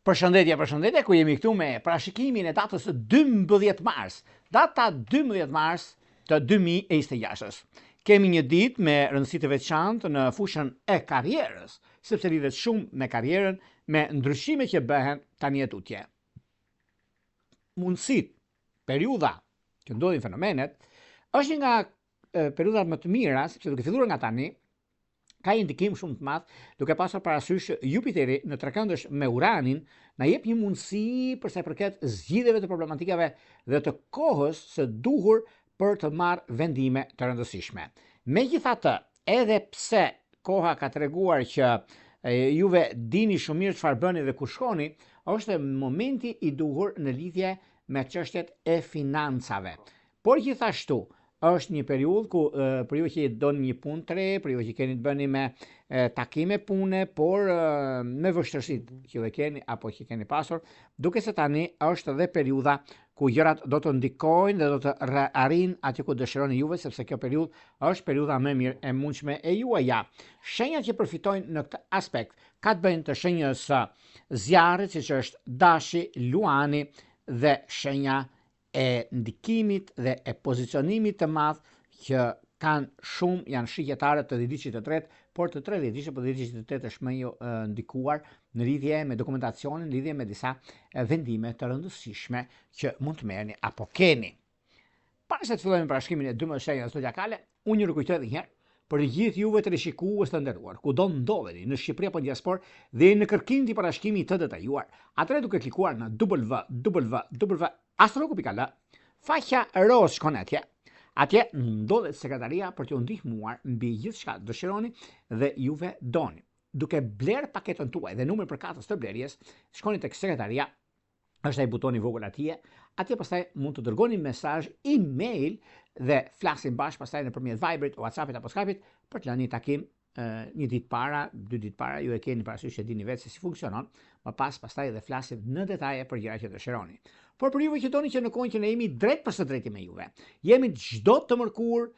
Përshëndetje, ku jemi këtu me parashikimin e datës 12 mars. Data 12 mars të 2026. Kemi një ditë me rëndësi të veçantë në fushën e karrierës, sepse lidhet shumë me karrierën, me ndryshime që bëhen tani e tutje. Mundësit, periudha që ndodhin fenomenet, është një nga periudhat më të mira, sepse duke filluar nga tani, ka një ndikim shumë të madh, duke pasur parasysh Jupiteri në trekëndësh me Uranin, na jep një mundësi për sa i përket zgjidhjeve të problematikave dhe të kohës së duhur për të marrë vendime të rëndësishme. Megjithatë, edhe pse koha ka treguar që juve dini shumë mirë çfarë bëni dhe ku shkoni, është momenti i duhur në lidhje me çështjet e financave. Por gjithashtu, është një periudhë ku për ju që doni një punë të re, për ju që keni të bëni me takime pune, por me vështirësitë që ju keni apo që keni pasur, duke se tani është edhe periudha ku gjërat do të ndikojnë dhe do të arrin aty ku dëshironi juve, sepse kjo periudhë është periudha më mirë e mundshme e juaja. Shenjat që përfitojnë në këtë aspekt ka të bëjnë të shenjës zjarrit, siç është Dashi, Luani dhe shenja e ndikimit dhe e pozicionimit të madh që kanë shumë, janë shigjetare të dhjetëçit të tretë, por të 30 por dhjetëçit të tetë është më ndikuar në lidhje me dokumentacionin, në lidhje me disa vendime të rëndësishme që mund të merrni apo keni. Para se të fillojmë parashikimin e 12 shenjave zodiakale, unë ju rikujtoj edhe një herë për gjithë juve të rishikues të nderuar, kudo ndodheni në Shqipëri apo diasporë dhe në kërkim të parashikimit të detajuar, atëherë duke klikuar në www.astrologu.al, faqja roz shkon atje. Atje ndodhet sekretaria për t'ju ndihmuar mbi gjithçka dëshironi dhe juve doni. Duke bler paketën tuaj dhe numrin përkatës të blerjes, shkoni tek sekretaria, është ai butoni vogël atje. Atje pastaj mund të dërgoni mesazh email dhe flasim bashkë pastaj nëpërmjet Viberit, WhatsAppit apo Skypeit për të lënë një takim një ditë para, 2 ditë para, ju e keni parasysh e dini vetë se si funksionon, më pastaj dhe flasim në detaje për gjërat që dëshironi. Por për juve që doni që në kohën që ne jemi drejt për së drejti me juve, jemi çdo të mërkur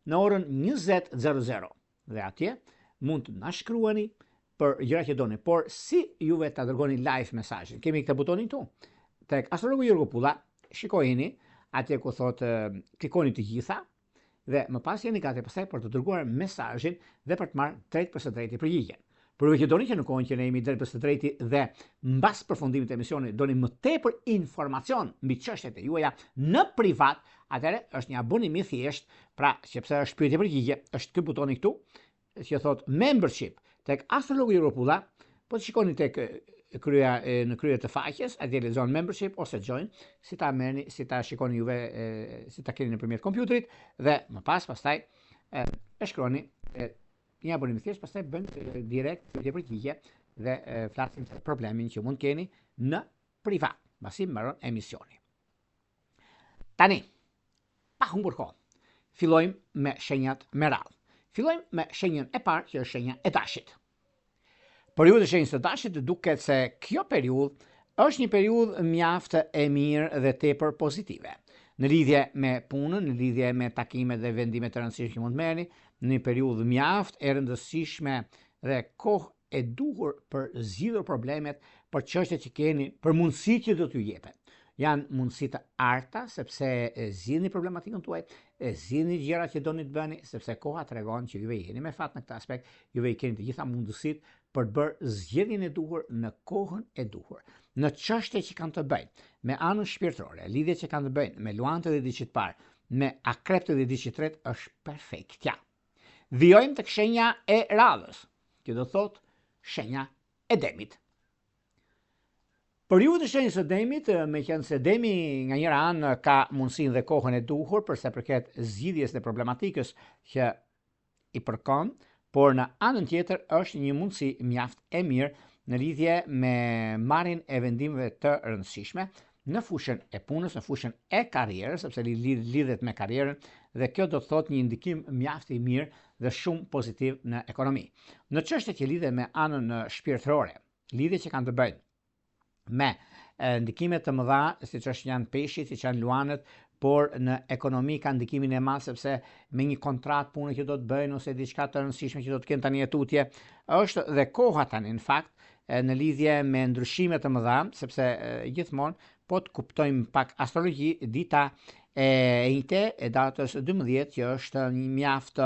në orën 20:00 dhe atje mund të na shkruani për gjërat që doni, por si juve ta dërgoni live mesazhin. Kemi këtë butonin këtu tek Astrologu Jorgo Pulla, shikojeni atje ku thotë klikoni të gjitha dhe më pas jeni gati pastaj për të dërguar mesazhin dhe për të marrë drejt për së drejti përgjigjen. Por ju që doni që në kohën që ne jemi drejt për së drejti dhe mbas përfundimit të emisionit doni më tepër informacion mbi çështjet e juaja në privat, atëherë është një abonim i thjesht, pra sepse është pyetje përgjigje, është ky butoni këtu që thotë membership tek Astrologu Jorgo Pulla, po të shikoni tek në krye të faqes, atje lexon membership ose join, si ta merrni, si ta shikoni juve, si ta keni nëpërmjet kompjuterit dhe më pastaj e shkroni një abonim thjesht, pastaj bën direkt pyetje përgjigje dhe flasim për problemin që mund keni në privat, pasi mbaron emisioni. Tani, pa humbur kohë, fillojmë me shenjat me radhë. Fillojmë me shenjën e parë, që është shenja e Dashit. Por ju të shenjës të Dashit duket se kjo periudhë është një periudhë mjaft e mirë dhe tepër pozitive. Në lidhje me punën, në lidhje me takimet dhe vendimet të rëndësishme që mund të merrni, në një periudhë mjaft e rëndësishme dhe kohë e duhur për zgjidhur problemet, për çështjet që keni, për mundësitë që do t'ju jepen. Janë mundësi të arta, sepse e zgjidhni problematikën tuaj, e zgjidhni gjërat që doni të bëni, sepse koha tregon që juve jeni me fat në këtë aspekt, juve i keni të gjitha mundësitë për të bërë zgjedhjen e duhur në kohën e duhur. Në çështje që kanë të bëjnë me anën shpirtërore, lidhjet që kanë të bëjnë me luanët e diçit parë, me akrepët e diçit tretë është perfektja. Vijojmë tek shenja e radhës, që do thotë shenja e Demit. Për ju të shenjës së Demit, meqenëse se Demi nga njëra anë ka mundësinë dhe kohën e duhur për sa përket zgjidhjes dhe problematikës që i përkon, por në anën tjetër është një mundësi mjaft e mirë në lidhje me marrjen e vendimeve të rëndësishme në fushën e punës, në fushën e karrierës, sepse lidhet me karrierën dhe kjo do të thotë një ndikim mjaft i mirë dhe shumë pozitiv në ekonomi. Në çështjet që lidhen me anën shpirtërore, lidhjet që kanë të bëjnë me ndikime të mëdha, siç janë peshqit, siç janë luanët, por në ekonomi ka ndikimin e madh sepse me një kontratë pune që do të bëjnë ose diçka të rëndësishme që do të kenë tani e tutje, është dhe koha tani në fakt në lidhje me ndryshime të mëdha, sepse gjithmonë po të kuptojmë pak astrologji, dita e njëjtë e datës 12 që është një mjaft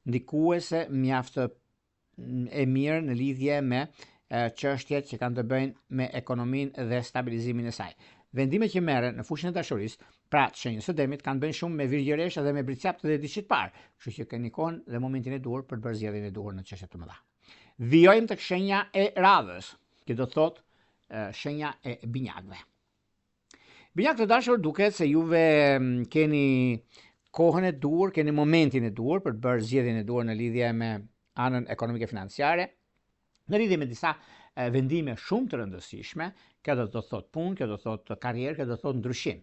ndikuese, mjaft e mirë në lidhje me çështjet që kanë të bëjnë me ekonominë dhe stabilizimin e saj. Vendimet që merren në fushën e dashurisë, pra shenjës së demit, kanë bënë shumë me virgjëresha dhe me bricap të diçit parë, kështu që keni kohën dhe momentin e duhur për të bërë zgjedhjen e duhur në çështje të mëdha. Vijojmë tek shenja e radhës, që do të thotë shenja e binjakëve. Binjakë të dashur, duket se juve keni kohën e duhur, keni momentin e duhur për të bërë zgjedhjen e duhur në lidhje me anën ekonomike financiare, në lidhje me disa vendime shumë të rëndësishme, kjo do të thotë punë, kjo do të thotë karrierë, kjo do të thotë ndryshim.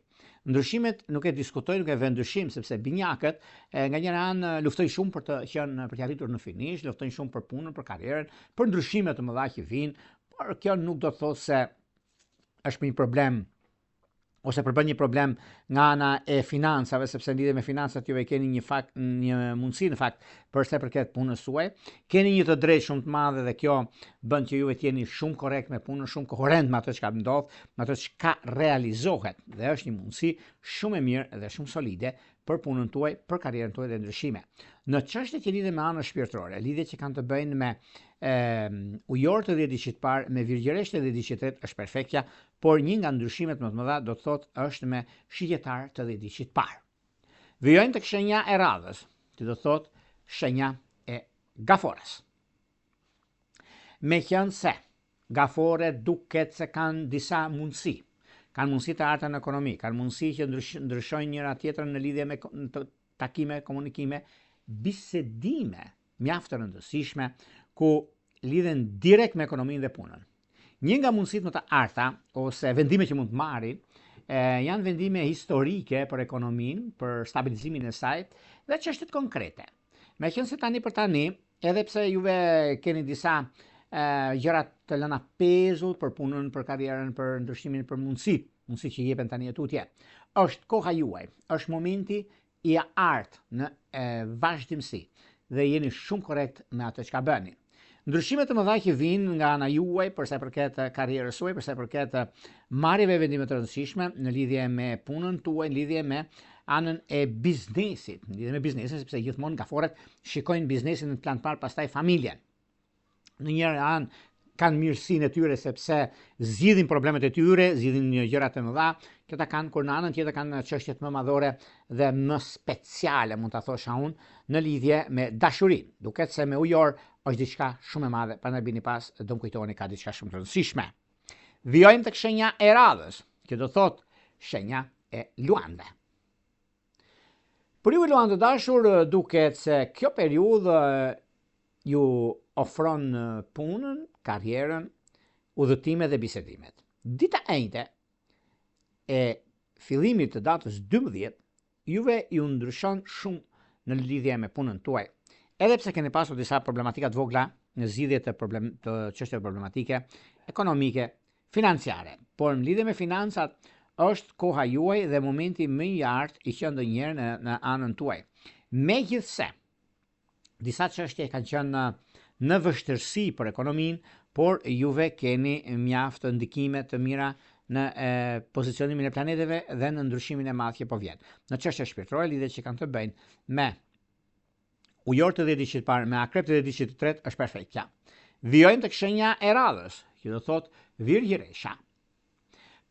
Ndryshimet nuk e diskutoj, nuk e vë ndryshim, sepse binjakët nga njëra anë luftojnë shumë për të arritur në finish, luftojnë shumë për punën, për karrierën, për ndryshimet të mëdha që vijnë, por kjo nuk do të thotë se është një problem ose përbën një problem nga ana e financave, sepse lidhje me financat juve keni një mundësi në fakt për sa i përket punës suaj, keni një të drejtë shumë të madhe dhe kjo bën që juve të jeni shumë korrekt me punën, shumë koherent me atë çka ndodh, me atë çka realizohet, dhe është një mundësi shumë e mirë dhe shumë solide për punën tuaj, për karrierën tuaj dhe ndryshime. Në çështjet që lidhen me anën shpirtërore, lidhjet që kanë të bëjnë me ujor të 10 diçit parë, me virgjëresht të 10 diçit tret është perfektja, por një nga ndryshimet më të mëdha do të thotë është me shigjetar të 10 diçit parë. Vijojmë tek shenja e radhës, që do të thotë shenja e gafores. Meqense gafore duket se kanë disa mundësi, kanë mundësi të arta në ekonomi, kanë mundësi që ndryshojnë njëra tjetrën në lidhje me takime, komunikime, bisedime mjaft të rëndësishme ku lidhen direkt me ekonominë dhe punën. Një nga mundësitë më të arta ose vendime që mund të marrin janë vendime historike për ekonominë, për stabilizimin e saj dhe çështjet konkrete. Meqense tani për tani, edhe pse juve keni disa gjëra të lëna pezull për punën, për karrierën, për ndryshimin, për mundësi që jepen tani e tutje, është koha juaj, është momenti i artë në vazhdimsi dhe jeni shumë korrekt me atë çka bëni. Ndryshimet të mëdha që vijnë nga ana juaj për sa i përket karrierës suaj, për sa i përket marrjeve vendime të rëndësishme në lidhje me punën tuaj, në lidhje me anën e biznesit, sepse gjithmonë gaforet shikojnë biznesin në plan parë, pastaj familjen. Në njëra anë kanë mirësinë e tyre sepse zgjidhin problemet e tyre, zgjidhin gjërat e mëdha, këta kanë kur në anën tjetër kanë çështjet më madhore dhe më speciale, mund ta thosha unë, në lidhje me dashurinë. Duket se me ujor është diçka shumë e madhe, prandaj bini pas, do më kujtoni ka diçka shumë të rëndësishme. Vijojmë tek shenja e radhës, që do thotë shenja e luandëve. Për ju luandë dashur, duket se kjo periudhë ju ofron punën, karrierën, udhëtimet dhe bisedimet. Dita e njëjtë e fillimit të datës 12, juve ju ndryshon shumë në lidhje me punën tuaj. Edhe pse keni pasur disa problematika të vogla në zgjidhje të çështjeve problematike, ekonomike, financiare, por në lidhje me financat është koha juaj dhe momenti më i artë i qenë ndonjëherë në anën tuaj. Megjithse disa çështje kanë qenë në vështirësi për ekonominë, por juve keni mjaft ndikime të mira në pozicionimin e planeteve dhe në ndryshimin e madh që po vjen. Në çështje shpirtërore, lidhjet që kanë të bëjnë me ujor të 10 diçit parë, me akrep të 10 diçit të tretë është perfektja. Vijojmë tek shenja e radhës, që do thotë virgjëresha.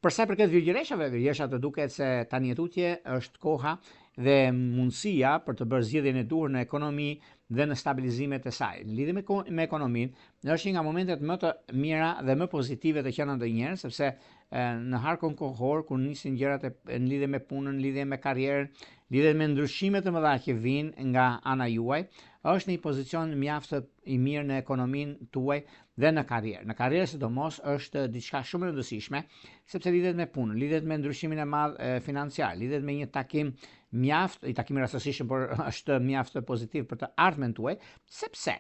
Për sa i përket virgjëreshave, virgjëresha të duket se tani e tutje është koha dhe mundësia për të bërë zgjedhjen e duhur në ekonomi dhe në stabilizimet e saj. Në lidhje me ekonominë, është një nga momentet më të mira dhe më pozitive të qenë ndonjëherë, sepse në harkun kohor kur nisin gjërat në lidhje me punën, në lidhje me karrierën, lidhje me ndryshimet e mëdha që vijnë nga ana juaj, është në një pozicion mjaft i mirë në ekonominë tuaj dhe në karrierë. Në karrierë sidomos është diçka shumë e rëndësishme, sepse lidhet me punën, lidhet me ndryshimin e madh financiar, lidhet me një takim i takimi rastësishëm, por është mjaft pozitiv për të ardhmen tuaj, sepse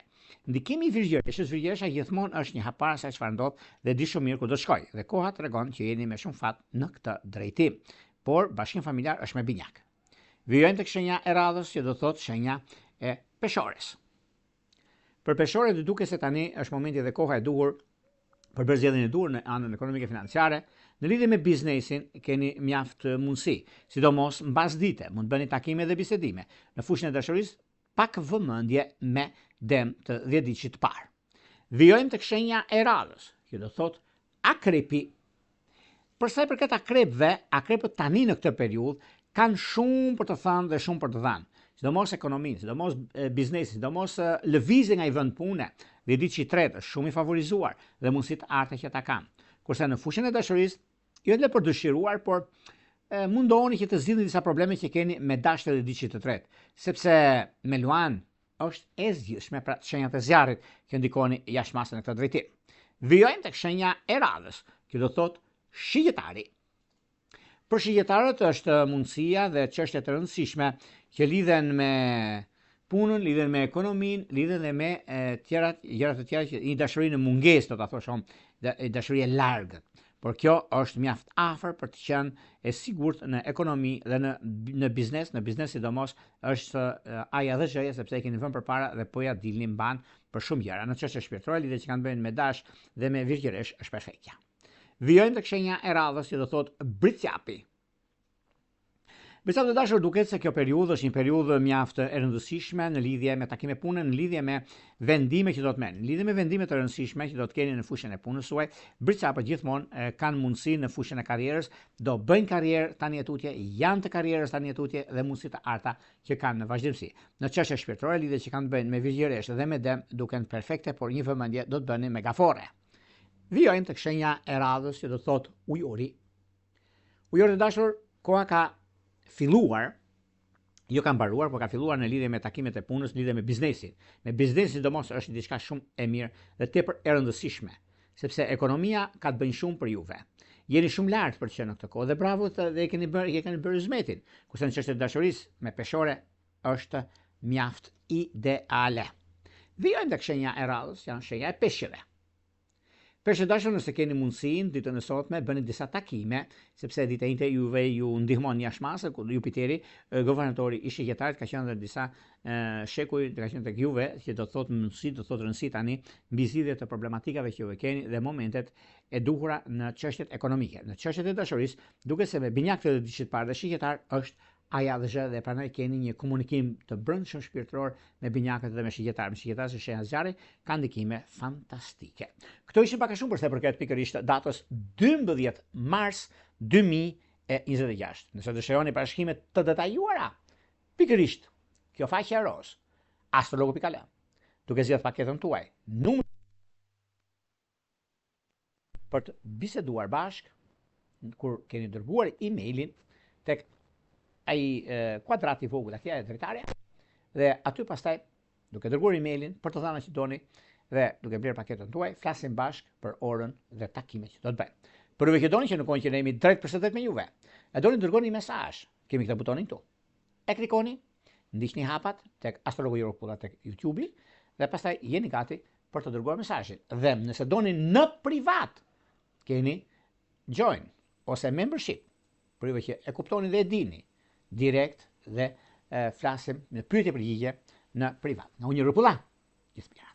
ndikimi i virgjëresha gjithmonë është një hap para se çfarë ndodh dhe di shumë mirë ku do shkoj. Dhe koha tregon që jeni me shumë fat në këtë drejtim. Por bashkim familjar është me binjak. Vijojmë tek shenja e radhës, që do thotë shenja e peshores. Për peshore duket se tani është momenti dhe koha e duhur për bërë zgjedhjen e duhur në anën ekonomike financiare. Në lidhje me biznesin keni mjaft mundësi, sidomos mbas dite mund bëni takime dhe bisedime në fushën e dashurisë, pak vëmendje me dem të 10 ditësh të parë. Vijojmë tek shenja e radhës, që do thotë akrepi. Për sa i përket akrepëve, akrepët tani në këtë periudhë kanë shumë për të thënë dhe shumë për të dhënë. Sidomos ekonominë, sidomos biznesin, sidomos lëvizje nga i vend pune, dhe ditë që i tretë është shumë i favorizuar dhe mundësitë arte që ta kanë. Kurse në fushën e dashurisë, jo le për dëshiruar, por mundoheni që të zgjidhni disa probleme që keni me dashur dhe ditë që të tretë, sepse me Luan është e zgjidhshme pra shenjat e zjarrit që ndikoni jashtëmasë në këtë drejtim. Vijojmë tek shenja e radhës, që do thotë shigjetari. Për shigjetarët është mundësia dhe çështje të rëndësishme që lidhen me punën, lidhen me ekonominë, lidhen dhe me gjëra të tjera që një dashuri në mungesë, do ta thosh unë, dashuri e largët. Por kjo është mjaft afër për të qenë e sigurt në ekonomi dhe në biznes sidomos është aja dhe zhëja, sepse e keni vënë përpara dhe po ja dilni mban për shumë gjëra. Në çështje shpirtërore, lidhje që kanë bënë me dash dhe me virgjëresh është perfektja. Vijojmë tek shenja e radhës që do thotë britsjapi. Britsjapi të dashur, duket se kjo periudhë është një periudhë mjaft e rëndësishme në lidhje me takime pune, në lidhje me vendime që do të merrni, në lidhje me vendime të rëndësishme që do të keni në fushën e punës suaj. Britsjapët gjithmonë kanë mundësi në fushën e karrierës, do bëjnë karrierë tani tutje, janë të karrierës tani tutje dhe mundësi të arta që kanë në vazhdimsi. Në çështje shpirtërore, lidhje që kanë të bëjnë me virgjëresh dhe me dem duken perfekte, por një vëmendje do të bëni me gafore. Vijojmë tek shenja e radhës që do thotë ujori. Ujori të dashur, koha ka filluar, jo ka mbaruar, por ka filluar në lidhje me takimet e punës, në lidhje me biznesin. Me biznesin sidomos është diçka shumë e mirë dhe tepër e rëndësishme, sepse ekonomia ka të bëjë shumë për juve. Jeni shumë lart për të qenë në këtë kohë dhe bravo dhe e keni bërë zmetin. Kurse në çështje të dashurisë me peshore është mjaft ideale. Vijojmë tek shenja e radhës, janë shenja e peshqeve. Peshqit dashur, nëse keni mundësinë ditën e sotme bëni disa takime, sepse ditë e njëjtë juve ju ndihmon jashtëmasë, ku Jupiteri, guvernatori i shigjetarit, ka qenë dhe disa shekuj ka qenë tek juve, që do të thotë mundësi, do të thotë rëndësi tani mbi zgjidhje të problematikave që juve keni dhe momentet e duhura në çështjet ekonomike. Në çështjet e dashurisë, duket se me binjak të ditësh parë dhe shigjetar është aja dhe zhë dhe prandaj keni një komunikim të brendshëm shpirtëror me binjakët dhe me shigjetarë. Me shigjetarë se shenja zjarri kanë ndikime fantastike. Këto ishin pak a shumë për sa i përket pikërisht datës 12 mars 2026. Nëse dëshironi parashikime të detajuara, pikërisht kjo faqe e roz, astrologu.al, duke zgjedhur paketën tuaj, numër për të biseduar bashk, kur keni dërguar emailin tek ai kuadrati i vogël atje e drejtare dhe aty pastaj duke dërguar emailin për të thënë që doni dhe duke bler paketën tuaj, flasim bashk për orën dhe takimet që do të bëjmë. Për juve që doni që në kohën që ne jemi drejt për së me juve, e doni të dërgoni mesazh, kemi këtë butonin këtu. E klikoni, ndiqni hapat tek Astrologu Europe tek YouTube dhe pastaj jeni gati për të dërguar mesazhin. Dhe nëse doni në privat, keni join ose membership. Për juve që e kuptoni dhe e dini, direkt dhe flasim në pyetje përgjigje në privat. Nga unë Rupulla, gjithë mirë.